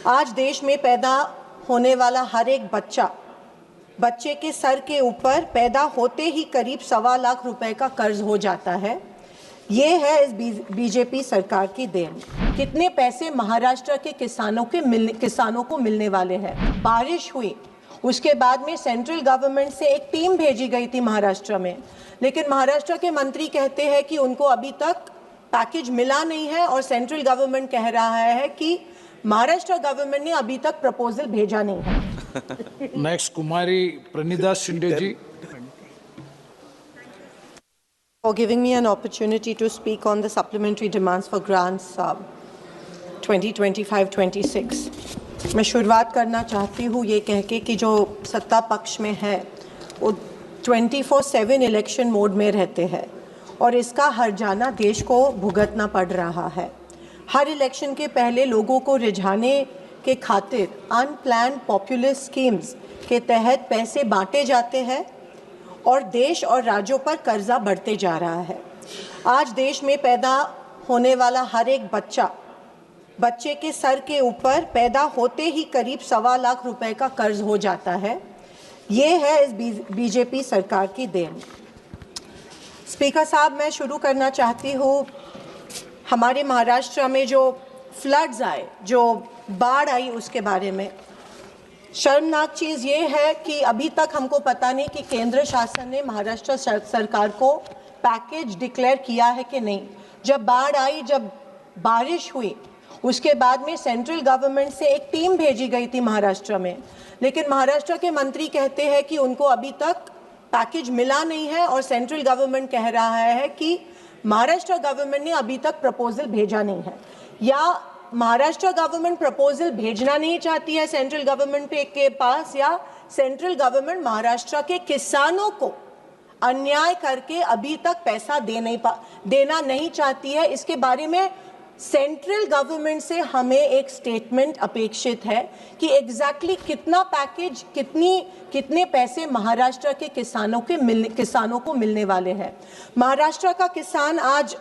आज देश में पैदा होने वाला हर एक बच्चे के सर के ऊपर पैदा होते ही करीब 1.25 लाख रुपए का कर्ज हो जाता है। ये है इस बीजेपी सरकार की देन। कितने पैसे महाराष्ट्र के किसानों को मिलने वाले हैं। बारिश हुई, उसके बाद में सेंट्रल गवर्नमेंट से एक टीम भेजी गई थी महाराष्ट्र में, लेकिन महाराष्ट्र के मंत्री कहते हैं कि उनको अभी तक पैकेज मिला नहीं है और सेंट्रल गवर्नमेंट कह रहा है कि महाराष्ट्र गवर्नमेंट ने अभी तक प्रपोजल भेजा नहीं है। Next Kumari Pranidha Shinde ji. For giving me an opportunity to speak on the supplementary demands for grants 2025-26। मैं शुरुआत करना चाहती हूँ ये कह के कि जो सत्ता पक्ष में है वो 24/7 इलेक्शन मोड में रहते हैं और इसका हर्जाना देश को भुगतना पड़ रहा है। हर इलेक्शन के पहले लोगों को रिझाने के खातिर अनप्लान्ड पॉपुलिस्ट स्कीम्स के तहत पैसे बांटे जाते हैं और देश और राज्यों पर कर्जा बढ़ते जा रहा है। आज देश में पैदा होने वाला हर एक बच्चे के सर के ऊपर पैदा होते ही करीब 1.25 लाख रुपए का कर्ज हो जाता है। ये है इस बीजेपी सरकार की देन। स्पीकर साहब, मैं शुरू करना चाहती हूँ हमारे महाराष्ट्र में जो फ्लड्स आए, जो बाढ़ आई, उसके बारे में। शर्मनाक चीज़ ये है कि अभी तक हमको पता नहीं कि केंद्र शासन ने महाराष्ट्र सरकार को पैकेज डिक्लेयर किया है कि नहीं। जब बाढ़ आई, जब बारिश हुई, उसके बाद में सेंट्रल गवर्नमेंट से एक टीम भेजी गई थी महाराष्ट्र में, लेकिन महाराष्ट्र के मंत्री कहते हैं कि उनको अभी तक पैकेज मिला नहीं है और सेंट्रल गवर्नमेंट कह रहा है कि महाराष्ट्र गवर्नमेंट ने अभी तक प्रपोजल भेजा नहीं है। या महाराष्ट्र गवर्नमेंट प्रपोजल भेजना नहीं चाहती है सेंट्रल गवर्नमेंट के पास, या सेंट्रल गवर्नमेंट महाराष्ट्र के किसानों को अन्याय करके अभी तक पैसा देना नहीं चाहती है। इसके बारे में सेंट्रल गवर्नमेंट से हमें एक स्टेटमेंट अपेक्षित है कि एग्जैक्टली कितना पैकेज, कितने पैसे महाराष्ट्र के किसानों को मिलने वाले हैं। महाराष्ट्र का किसान आज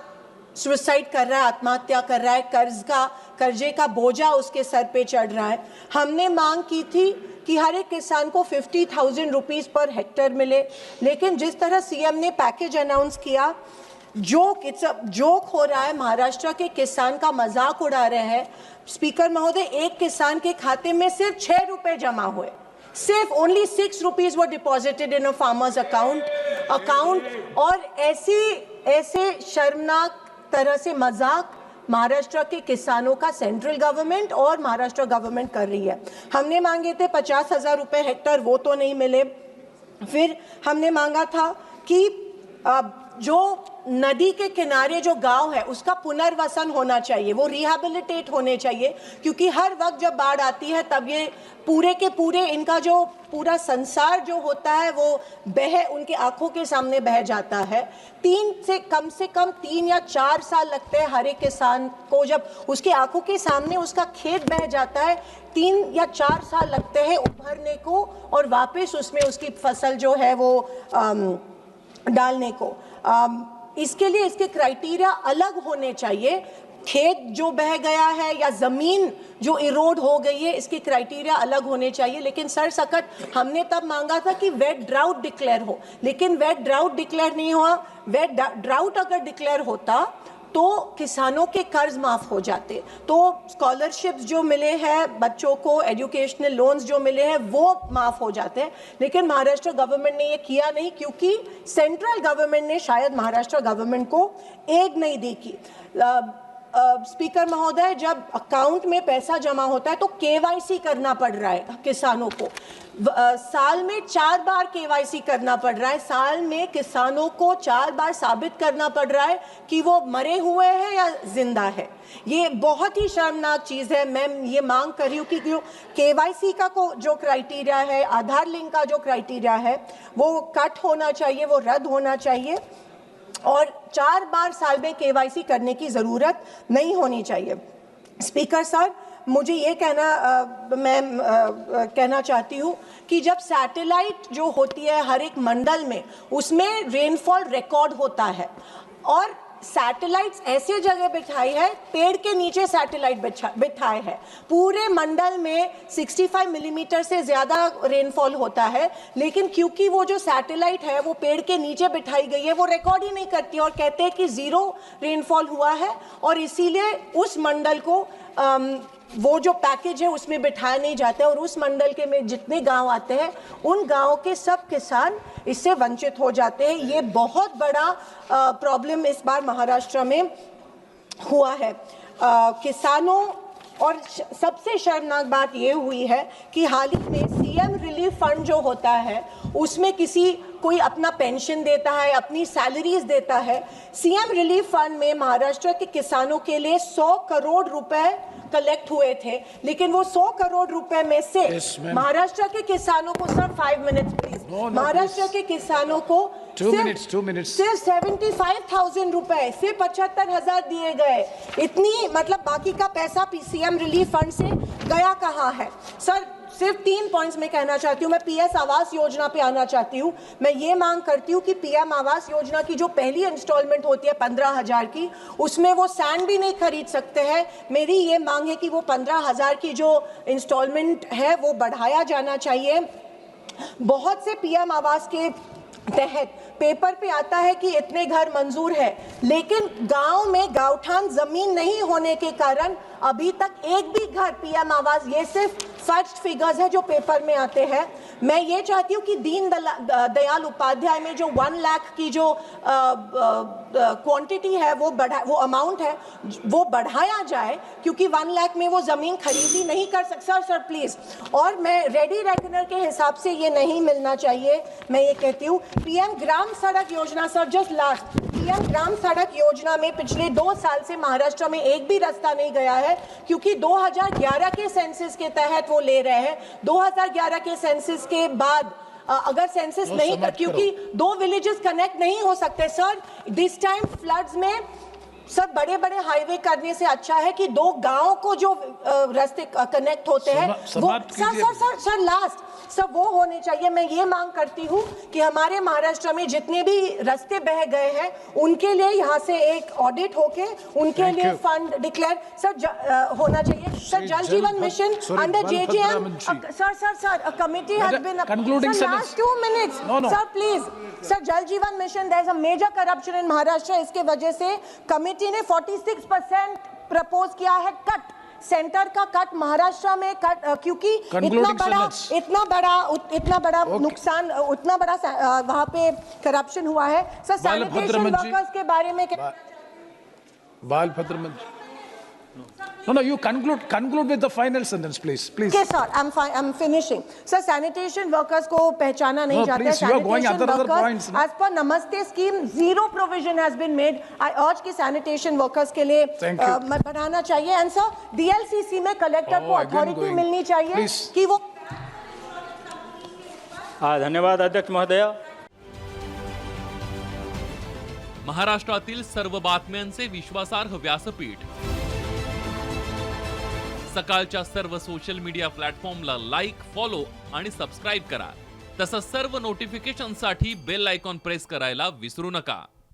सुसाइड कर रहा है, आत्महत्या कर रहा है, कर्जे का बोझा उसके सर पे चढ़ रहा है। हमने मांग की थी कि हर एक किसान को 50,000 रुपीज़ पर हेक्टेयर मिले, लेकिन जिस तरह सीएम ने पैकेज अनाउंस किया, जोक हो रहा है। महाराष्ट्र के किसान का मजाक उड़ा रहे हैं। स्पीकर महोदय, एक किसान के खाते में सिर्फ 6 रुपए जमा हुए, सिर्फ only 6 rupees were deposited in a farmers account. और ऐसे शर्मनाक तरह से मजाक महाराष्ट्र के किसानों का सेंट्रल गवर्नमेंट और महाराष्ट्र गवर्नमेंट कर रही है। हमने मांगे थे 50,000 रुपए हेक्टेयर, वो तो नहीं मिले। फिर हमने मांगा था कि जो नदी के किनारे जो गांव है उसका पुनर्वसन होना चाहिए, वो रिहैबिलिटेट होने चाहिए, क्योंकि हर वक्त जब बाढ़ आती है तब ये पूरे के पूरे इनका जो पूरा संसार जो होता है वो उनके आंखों के सामने बह जाता है। कम से कम 3 या 4 साल लगते हैं हर एक किसान को, जब उसके आंखों के सामने उसका खेत बह जाता है 3 या 4 साल लगते हैं उभरने को और वापस उसमें उसकी फसल जो है वो डालने को। इसके लिए इसके क्राइटेरिया अलग होने चाहिए। खेत जो बह गया है या जमीन जो इरोड हो गई है, इसके क्राइटेरिया अलग होने चाहिए। लेकिन सरसकट हमने तब मांगा था कि वेट ड्राउट डिक्लेयर हो, लेकिन वेट ड्राउट डिक्लेयर नहीं हुआ। वेट ड्राउट अगर डिक्लेयर होता तो किसानों के कर्ज माफ हो जाते, तो स्कॉलरशिप्स जो मिले हैं बच्चों को, एजुकेशनल लोन्स जो मिले हैं वो माफ हो जाते हैं। लेकिन महाराष्ट्र गवर्नमेंट ने ये किया नहीं, क्योंकि सेंट्रल गवर्नमेंट ने शायद महाराष्ट्र गवर्नमेंट को एड नहीं दी की। स्पीकर महोदय, जब अकाउंट में पैसा जमा होता है तो केवाईसी करना पड़ रहा है किसानों को। साल में 4 बार केवाईसी करना पड़ रहा है। साल में किसानों को 4 बार साबित करना पड़ रहा है कि वो मरे हुए हैं या जिंदा है। ये बहुत ही शर्मनाक चीज़ है। मैं ये मांग कर रही हूँ कि केवाईसी का जो क्राइटेरिया है, आधार लिंक का जो क्राइटेरिया है, वो कट होना चाहिए, वो रद्द होना चाहिए और 4 बार साल में केवाईसी करने की ज़रूरत नहीं होनी चाहिए। स्पीकर सर, मुझे ये कहना चाहती हूँ कि जब सैटेलाइट जो होती है हर एक मंडल में, उसमें रेनफॉल रिकॉर्ड होता है और सैटेलाइट्स ऐसे जगह बिठाई है, पेड़ के नीचे सैटेलाइट बिठाए है। पूरे मंडल में 65 मिलीमीटर से ज्यादा रेनफॉल होता है, लेकिन क्योंकि वो जो सैटेलाइट है वो पेड़ के नीचे बिठाई गई है, वो रिकॉर्ड ही नहीं करती और कहते हैं कि 0 रेनफॉल हुआ है, और इसीलिए उस मंडल को वो जो पैकेज है उसमें बिठाया नहीं जाता है, और उस मंडल के में जितने गांव आते हैं उन गांवों के सब किसान इससे वंचित हो जाते हैं। ये बहुत बड़ा प्रॉब्लम इस बार महाराष्ट्र में हुआ है किसानों। और सबसे शर्मनाक बात ये हुई है कि हाल ही में सीएम रिलीफ फंड जो होता है उसमें कोई अपना पेंशन देता है, अपनी सैलरीज देता है। सीएम रिलीफ फंड में महाराष्ट्र के किसानों के लिए 100 करोड़ रुपए कलेक्ट हुए थे, लेकिन वो 100 करोड़ रुपए में से महाराष्ट्र के किसानों को सर 5 मिनट्स प्लीज, महाराष्ट्र के किसानों को 2 minutes सिर्फ 75,000 रुपए, सिर्फ 75,000 दिए गए। इतनी मतलब बाकी का पैसा सीएम रिलीफ फंड से गया कहाँ है सर? सिर्फ 3 पॉइंट्स में कहना चाहती हूँ। मैं पीएस आवास योजना पे आना चाहती हूँ। मैं ये मांग करती हूँ कि पीएम आवास योजना की जो पहली इंस्टॉलमेंट होती है 15,000 की, उसमें वो सैंड भी नहीं खरीद सकते हैं। मेरी ये मांग है कि वो 15,000 की जो इंस्टॉलमेंट है वो बढ़ाया जाना चाहिए। बहुत से पीएम आवास के तहत पेपर पे आता है कि इतने घर मंजूर है, लेकिन गांव में गांवठान जमीन नहीं होने के कारण अभी तक एक भी घर पीएम आवास, ये सिर्फ फर्स्ट फिगर्स है जो पेपर में आते हैं। मैं ये चाहती हूँ कि दीन दयाल उपाध्याय में जो 1 लाख की जो क्वांटिटी है वो अमाउंट है वो बढ़ाया जाए, क्योंकि 1 लाख में वो जमीन खरीदी नहीं कर सकता। सर प्लीज, और मैं रेडी रेकनर के हिसाब से ये नहीं मिलना चाहिए। मैं ये कहती हूँ पीएम ग्राम सड़क योजना, सर जस्ट लास्ट, पीएम ग्राम सड़क योजना में पिछले 2 साल से महाराष्ट्र में एक भी रास्ता नहीं गया है, क्योंकि 2011 के सेंसस के तहत वो ले रहे हैं। 2011 के सेंसस के बाद अगर सेंसस नहीं, क्योंकि 2 विलेजेस कनेक्ट नहीं हो सकते सर। दिस टाइम फ्लड्स में सर बड़े बड़े हाईवे करने से अच्छा है कि 2 गांव को जो रास्ते कनेक्ट होते हैं वो सर लास्ट सर वो होने चाहिए। मैं ये मांग करती हूँ कि हमारे महाराष्ट्र में जितने भी रास्ते बह गए हैं उनके लिए यहाँ से एक ऑडिट होके उनके लिए फंड डिक्लेयर सर होना चाहिए। Sir Jal Jeevan mission under JJM sir committee has been last 2 minutes sir please sir Jal Jeevan mission there is a major corruption in Maharashtra. इसके वजह से कमिटी ने 46% प्रपोज किया है कट, सेंटर का कट महाराष्ट्र में कट, क्योंकि इतना बड़ा नुकसान, उतना बड़ा वहां पे करप्शन हुआ है। सर सैनिटेशन वर्कर्स के बारे में बालभद्र मंत्री, no, you conclude with the final sentence, please. Okay, sir, I'm finishing. Sir, sanitation workers को पहचाना नहीं जाता है। You are going other points. As per Namaste scheme, 0 provision has been made. I urge कि sanitation workers के लिए बढ़ाना चाहिए। And sir, DLCC में कलेक्टर को अथॉरिटी मिलनी चाहिए कि वो। धन्यवाद अध्यक्ष महोदय। महाराष्ट्रातील सर्व बातम्यांचे विश्वासार्ह व्यासपीठ, सकाळच्या सर्व सोशल मीडिया प्लॅटफॉर्मला लाईक, फॉलो आणि सबस्क्राईब करा। तसंच सर्व नोटिफिकेशनसाठी बेल आयकॉन प्रेस करायला विसरू नका।